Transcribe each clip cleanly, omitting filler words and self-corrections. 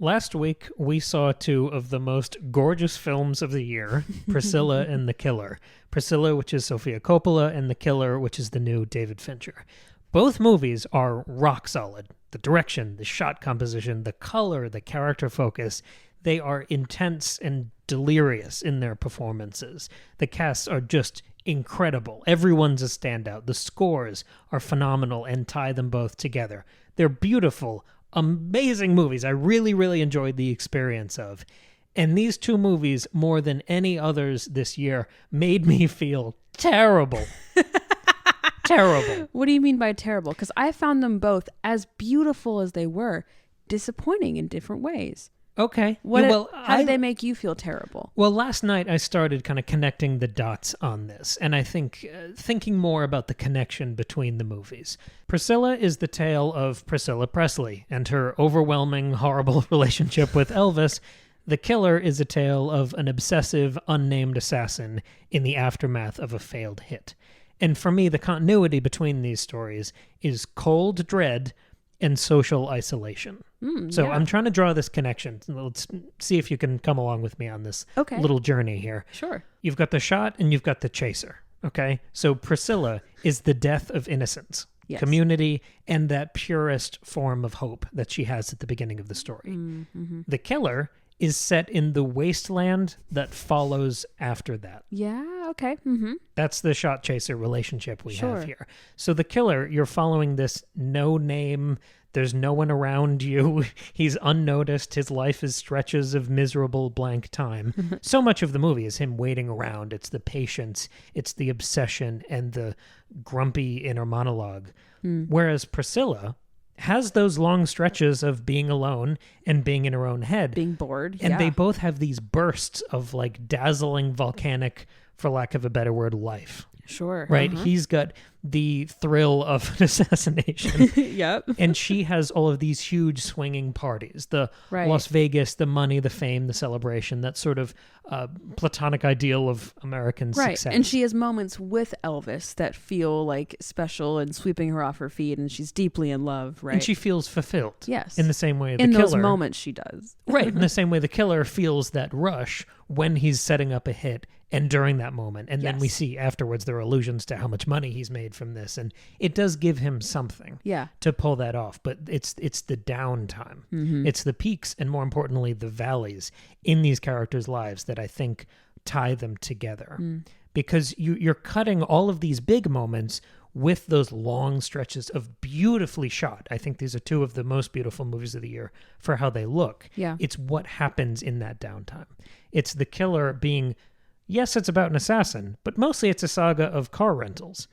Last week, we saw two of the most gorgeous films of the year, Priscilla and The Killer. Priscilla, which is Sofia Coppola, and The Killer, which is the new David Fincher. Both movies are rock solid. The direction, the shot composition, the color, the character focus, they are intense and delirious in their performances. The casts are just incredible. Everyone's a standout. The scores are phenomenal and tie them both together. They're beautiful, amazing movies I really, really enjoyed the experience of. And these two movies, more than any others this year, made me feel terrible. Terrible. What do you mean by terrible? Because I found them both, as beautiful as they were, disappointing in different ways. Okay. How did they make you feel terrible? Well, last night I started kind of connecting the dots on this, and I think thinking more about the connection between the movies. Priscilla is the tale of Priscilla Presley and her overwhelming, horrible relationship with Elvis. The Killer is a tale of an obsessive, unnamed assassin in the aftermath of a failed hit. And for me, the continuity between these stories is cold dread and social isolation. So I'm trying to draw this connection. Let's see if you can come along with me on this little journey here. Sure. You've got the shot and you've got the chaser, okay? So Priscilla is the death of innocence, community, and that purest form of hope that she has at the beginning of the story. Mm-hmm. The Killer is set in the wasteland that follows after that. Yeah, okay. Mm-hmm. That's the shot chaser relationship we have here. So The Killer, you're following this no name, there's no one around you, he's unnoticed, his life is stretches of miserable blank time. So much of the movie is him waiting around. It's the patience, it's the obsession, and the grumpy inner monologue. Whereas Priscilla has those long stretches of being alone and being in her own head. Being bored, And they both have these bursts of like dazzling volcanic, for lack of a better word, life. Sure. Right? He's got the thrill of an assassination. Yep. And she has all of these huge swinging parties. The Las Vegas, the money, the fame, the celebration, that sort of platonic ideal of American success. And she has moments with Elvis that feel like special and sweeping her off her feet, and she's deeply in love, right? And she feels fulfilled. Yes. In the same way the in Killer. those moments she does. Right. In the same way the Killer feels that rush when he's setting up a hit and during that moment. And then we see afterwards there are allusions to how much money he's made from this. And it does give him something to pull that off. But it's the downtime. Mm-hmm. It's the peaks and, more importantly, the valleys in these characters' lives that I think tie them together. Because you're cutting all of these big moments with those long stretches of beautifully shot. I think these are two of the most beautiful movies of the year for how they look. Yeah. It's what happens in that downtime. It's The Killer being... Yes, it's about an assassin, but mostly it's a saga of car rentals.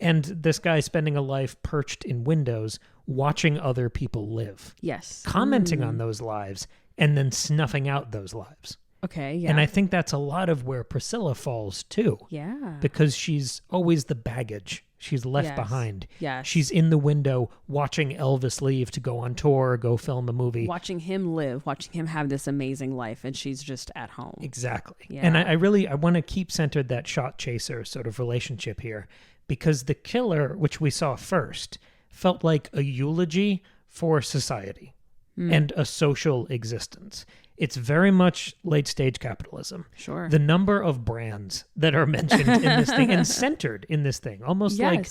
And this guy spending a life perched in windows, watching other people live. Yes. Commenting on those lives, and then snuffing out those lives. Okay, yeah. And I think that's a lot of where Priscilla falls, too. Yeah. Because she's always the baggage. She's left behind. Yes. She's in the window watching Elvis leave to go on tour or go film a movie. Watching him live, watching him have this amazing life, and she's just at home. Exactly. Yeah. And I want to keep centered that shot chaser sort of relationship here, because The Killer, which we saw first, felt like a eulogy for society and a social existence. It's very much late-stage capitalism. Sure. The number of brands that are mentioned in this thing and centered in this thing, almost like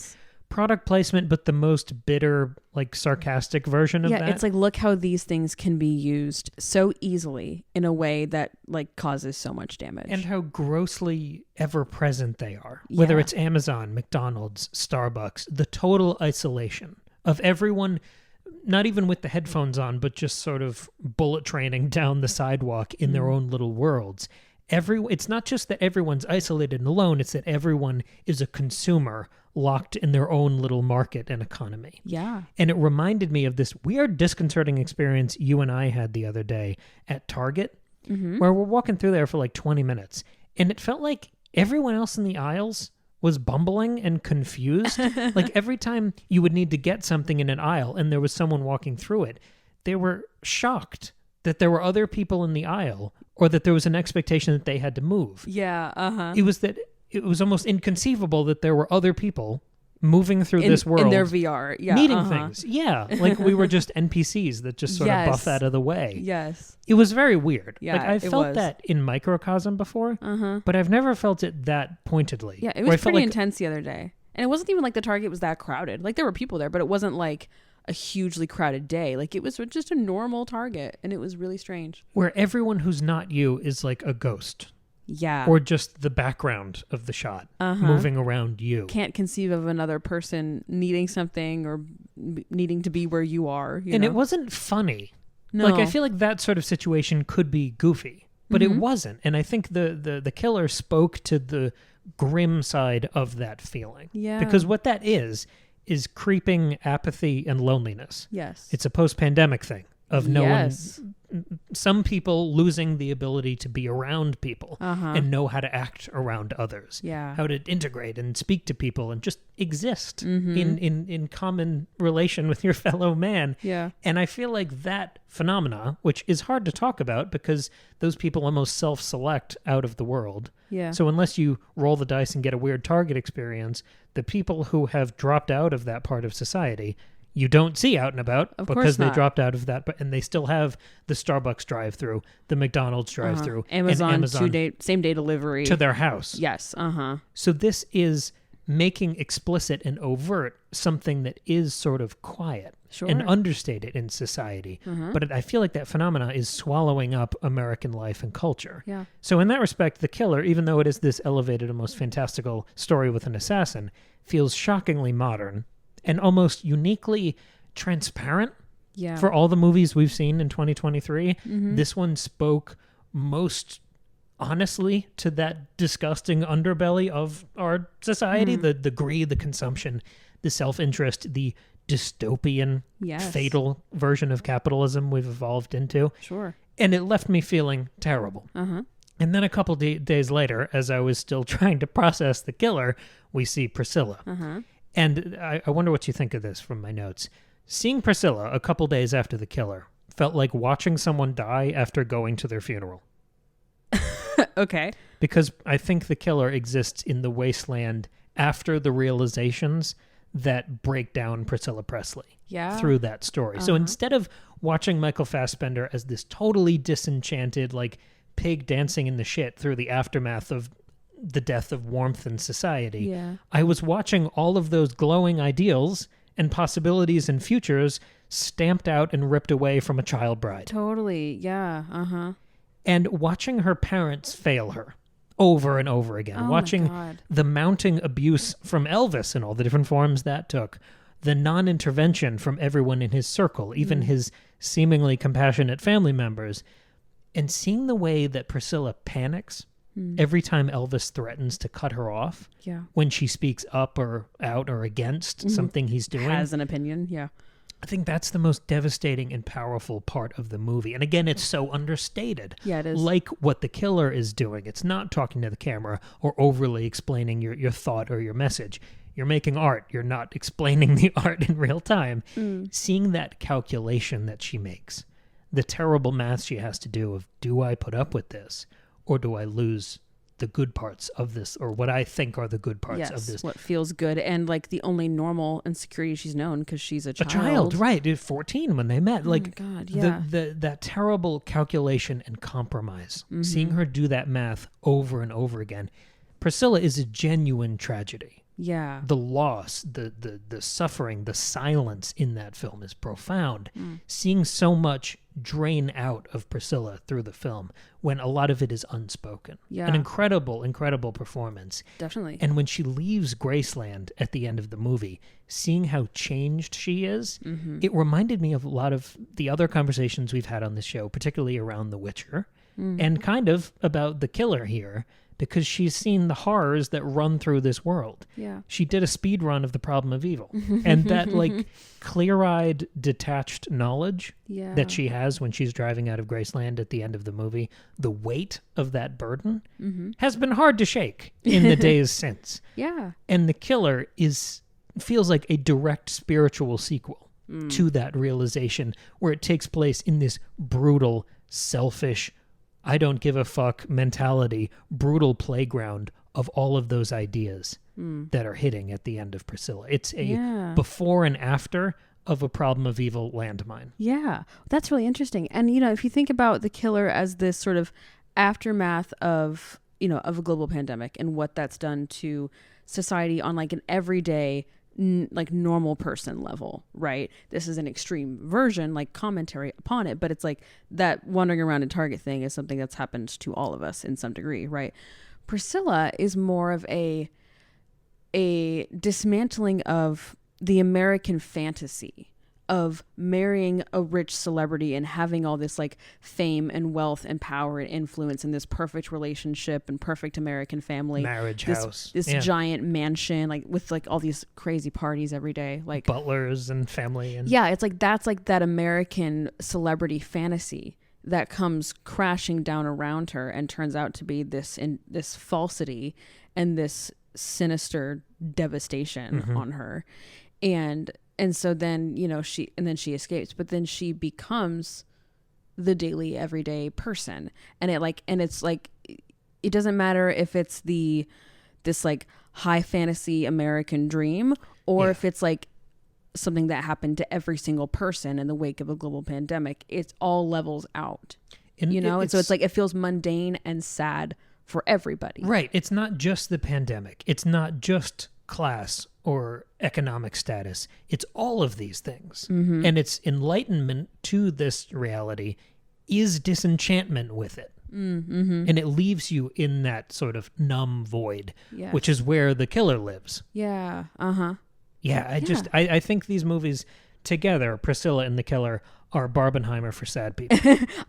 product placement, but the most bitter, like sarcastic version of that. Yeah, it's like, look how these things can be used so easily in a way that like causes so much damage. And how grossly ever-present they are. Whether it's Amazon, McDonald's, Starbucks, the total isolation of everyone... Not even with the headphones on, but just sort of bullet training down the sidewalk in their own little worlds. It's not just that everyone's isolated and alone, it's that everyone is a consumer locked in their own little market and economy. Yeah. And it reminded me of this weird, disconcerting experience you and I had the other day at Target, where we're walking through there for like 20 minutes. And it felt like everyone else in the aisles was bumbling and confused. Like every time you would need to get something in an aisle and there was someone walking through it, they were shocked that there were other people in the aisle or that there was an expectation that they had to move. Yeah, It was almost inconceivable that there were other people moving through this world in their VR, meeting things. Yeah, like we were just NPCs that just sort of buff out of the way. Yes, it was very weird. Yeah, like I felt that in Microcosm before, but I've never felt it that pointedly. Yeah, it was pretty intense the other day, and it wasn't even like the Target was that crowded. Like there were people there, but it wasn't like a hugely crowded day. Like it was just a normal Target, and it was really strange. Where everyone who's not you is like a ghost. Yeah. Or just the background of the shot moving around you. Can't conceive of another person needing something or needing to be where you are. You know? It wasn't funny. No. Like I feel like that sort of situation could be goofy, but it wasn't. And I think the killer spoke to the grim side of that feeling. Yeah. Because what that is creeping apathy and loneliness. Yes. It's a post-pandemic thing of some people losing the ability to be around people and know how to act around others. Yeah. How to integrate and speak to people and just exist in common relation with your fellow man. Yeah. And I feel like that phenomena, which is hard to talk about because those people almost self-select out of the world. Yeah. So unless you roll the dice and get a weird Target experience, the people who have dropped out of that part of society you don't see out and about because they dropped out of that, and they still have the Starbucks drive-through, the McDonald's drive-through, Amazon same-day delivery to their house. Yes. So this is making explicit and overt something that is sort of quiet and understated in society. But I feel like that phenomena is swallowing up American life and culture. Yeah. So in that respect, The Killer, even though it is this elevated and most fantastical story with an assassin, feels shockingly modern and almost uniquely transparent for all the movies we've seen in 2023. This one spoke most honestly to that disgusting underbelly of our society, the greed, the consumption, the self-interest, the dystopian, fatal version of capitalism we've evolved into. Sure. And it left me feeling terrible. And then a couple days later, as I was still trying to process The Killer, we see Priscilla. And I wonder what you think of this from my notes. Seeing Priscilla a couple days after The Killer felt like watching someone die after going to their funeral. Okay. Because I think The Killer exists in the wasteland after the realizations that break down Priscilla Presley through that story. So instead of watching Michael Fassbender as this totally disenchanted, like pig dancing in the shit through the aftermath of the death of warmth in society, I was watching all of those glowing ideals and possibilities and futures stamped out and ripped away from a child bride. Totally, yeah, And watching her parents fail her over and over again. Watching the mounting abuse from Elvis and all the different forms that took. The non-intervention from everyone in his circle, even his seemingly compassionate family members. And seeing the way that Priscilla panics every time Elvis threatens to cut her off when she speaks up or out or against something he's doing. Has an opinion, I think that's the most devastating and powerful part of the movie. And again, it's so understated. Yeah, it is. Like what The Killer is doing. It's not talking to the camera or overly explaining your thought or your message. You're making art. You're not explaining the art in real time. Seeing that calculation that she makes, the terrible math she has to do of, do I put up with this? Or do I lose the good parts of this, or what I think are the good parts of this? What feels good, and like the only normal insecurity she's known because she's a child. A child, right? 14 when they met. Oh like, my God, yeah. That terrible calculation and compromise. Seeing her do that math over and over again. Priscilla is a genuine tragedy. Yeah. The loss, the suffering, the silence in that film is profound. Seeing so much drain out of Priscilla through the film when a lot of it is unspoken. Yeah. An incredible, incredible performance. Definitely. And when she leaves Graceland at the end of the movie, seeing how changed she is, it reminded me of a lot of the other conversations we've had on this show, particularly around The Witcher, and kind of about The Killer here, because she's seen the horrors that run through this world. Yeah. She did a speed run of The Problem of Evil. And that like clear-eyed, detached knowledge that she has when she's driving out of Graceland at the end of the movie, the weight of that burden has been hard to shake in the days since. Yeah. And The Killer feels like a direct spiritual sequel to that realization, where it takes place in this brutal, selfish, I don't give a fuck mentality, brutal playground of all of those ideas that are hitting at the end of Priscilla. It's a Yeah. before and after of a problem of evil landmine. Yeah, that's really interesting. And, you know, if you think about The Killer as this sort of aftermath of, you know, of a global pandemic and what that's done to society on like an everyday, like normal person level, right? This is an extreme version, like commentary upon it, but it's like that wandering around in Target thing is something that's happened to all of us in some degree, right? Priscilla is more of a dismantling of the American fantasy of marrying a rich celebrity and having all this like fame and wealth and power and influence in this perfect relationship and perfect American family Marriage house. This giant mansion, like with like all these crazy parties every day, like butlers and family. And yeah, it's like that's like that American celebrity fantasy that comes crashing down around her and turns out to be this falsity and this sinister devastation on her. And so then, you know, she escapes, but then she becomes the daily everyday person. And it's like it doesn't matter if it's this like high fantasy American dream or if it's like something that happened to every single person in the wake of a global pandemic. It's all levels out. And so it's like it feels mundane and sad for everybody. Right. It's not just the pandemic. It's not just class or economic status. It's all of these things. And its enlightenment to this reality is disenchantment with it. And it leaves you in that sort of numb void, which is where the killer lives. Yeah. Yeah, I think these movies together, Priscilla and The Killer, are Barbenheimer for sad people.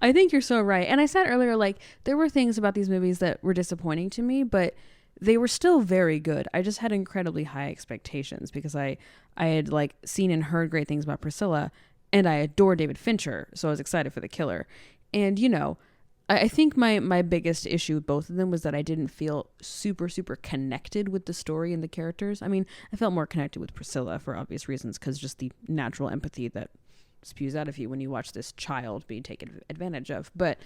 I think you're so right. And I said earlier, like, there were things about these movies that were disappointing to me, but they were still very good. I just had incredibly high expectations because I had like seen and heard great things about Priscilla, and I adore David Fincher, so I was excited for The Killer. And, you know, I think my biggest issue with both of them was that I didn't feel super, super connected with the story and the characters. I mean, I felt more connected with Priscilla for obvious reasons because just the natural empathy that spews out of you when you watch this child being taken advantage of. But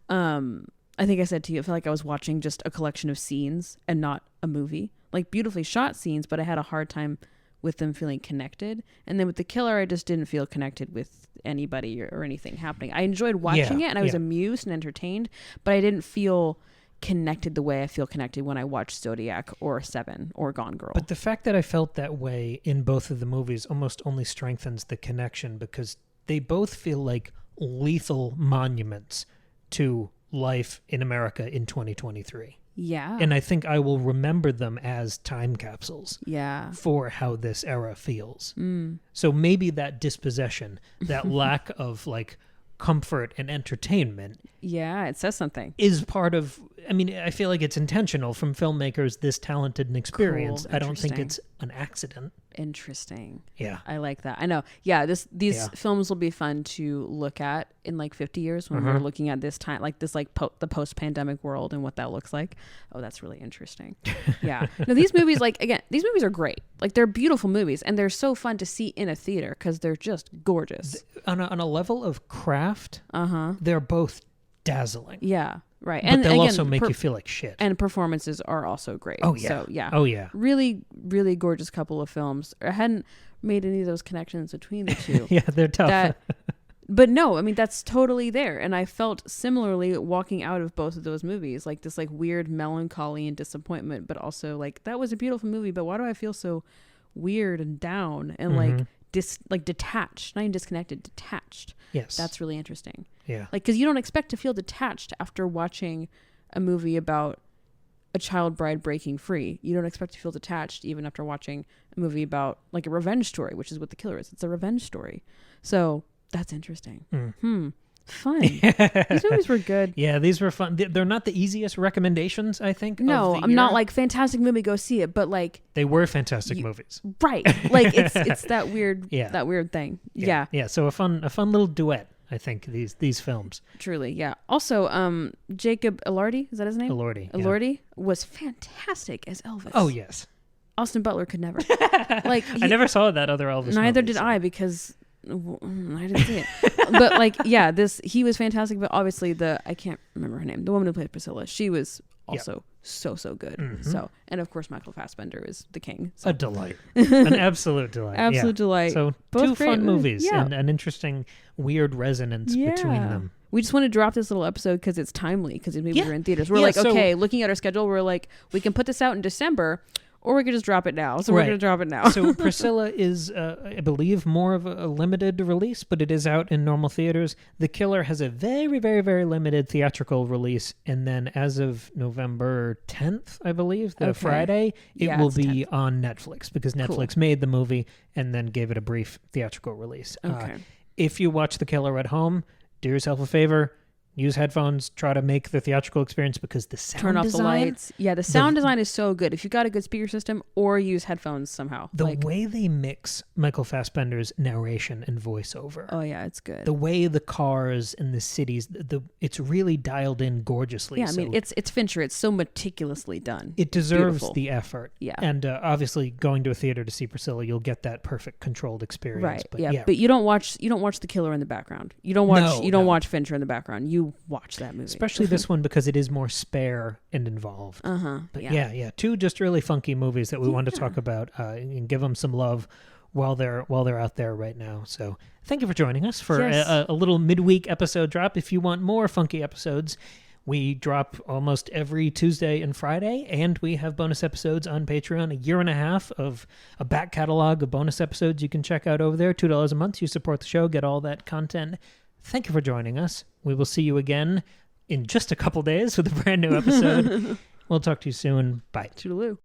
I think I said to you, I felt like I was watching just a collection of scenes and not a movie. Like beautifully shot scenes, but I had a hard time with them feeling connected. And then with The Killer, I just didn't feel connected with anybody or anything happening. I enjoyed watching it and I was amused and entertained, but I didn't feel connected the way I feel connected when I watch Zodiac or Seven or Gone Girl. But the fact that I felt that way in both of the movies almost only strengthens the connection because they both feel like lethal monuments to life in America in 2023. Yeah. And I think I will remember them as time capsules for how this era feels. So maybe that dispossession, that lack of like comfort and entertainment. Yeah, it says something. Is part of, I mean, I feel like it's intentional from filmmakers this talented and experienced. Cool. I don't think it's an accident. Interesting. Yeah. I like that. I know. Yeah, these films will be fun to look at in like 50 years when we're looking at this time, like this, like the post-pandemic world and what that looks like. Oh, that's really interesting. Yeah. No, these movies, like, again, these movies are great. Like, they're beautiful movies and they're so fun to see in a theater because they're just gorgeous. On a level of craft, they're both dazzling. Yeah. Right. But they'll also make you feel like shit. And performances are also great. Oh, yeah. So, yeah. Oh, yeah. Really, really gorgeous couple of films. I hadn't made any of those connections between the two. Yeah, they're tough. But no, I mean, that's totally there. And I felt similarly walking out of both of those movies, like this like weird melancholy and disappointment, but also like, that was a beautiful movie, but why do I feel so weird and down and like detached, not even disconnected, detached. Yes. That's really interesting. Yeah. Like, because you don't expect to feel detached after watching a movie about a child bride breaking free. You don't expect to feel detached even after watching a movie about like a revenge story, which is what The Killer is. It's a revenge story. So that's interesting. Fun. These movies were good. Yeah, these were fun. They're not the easiest recommendations, I think. No, I'm not like fantastic movie, go see it, but like they were fantastic movies. Right. Like it's that weird that weird thing. Yeah. Yeah. So a fun little duet, I think, these films. Truly, yeah. Also, Jacob Elordi, is that his name? Elordi was fantastic as Elvis. Oh yes. Austin Butler could never. Like I never saw that other Elvis neither movie, did I because I didn't see it. But like, yeah, he was fantastic. But obviously, I can't remember her name. The woman who played Priscilla, she was also so good. Mm-hmm. So, and of course Michael Fassbender is the king. So. A delight. An absolute delight. Absolute delight. So Both two great fun movies yeah. and an interesting weird resonance between them. We just want to drop this little episode because it's timely, because these movies are in theaters. We're so, okay, looking at our schedule, we're like, we can put this out in December, or we could just drop it now. So we're going to drop it now. So Priscilla is, I believe, more of a limited release, but it is out in normal theaters. The Killer has a very, very, very limited theatrical release. And then as of November 10th, I believe, Friday, it will be on Netflix, because Netflix made the movie and then gave it a brief theatrical release. Okay. If you watch The Killer at home, do yourself a favor. Use headphones, try to make the theatrical experience, because the sound Turn off design, the lights. Yeah, the sound design is so good. If you got a good speaker system, or use headphones somehow. The way they mix Michael Fassbender's narration and voiceover. Oh yeah, it's good. The way the cars and the cities, it's really dialed in gorgeously. Yeah, I mean, it's Fincher. It's so meticulously done. It deserves the effort. Yeah. And obviously going to a theater to see Priscilla, you'll get that perfect controlled experience. Right. But But you don't watch The Killer in the background. You don't watch Fincher in the background. You watch that movie. Especially this one, because it is more spare and involved. But yeah, two just really funky movies that we wanted to talk about and give them some love while they're out there right now. So thank you for joining us for a little midweek episode drop. If you want more funky episodes, we drop almost every Tuesday and Friday, and we have bonus episodes on Patreon, 1.5 years of a back catalog of bonus episodes you can check out over there. $2 a month. You support the show, get all that content. Thank you for joining us. We will see you again in just a couple days with a brand new episode. We'll talk to you soon. Bye. Toodaloo.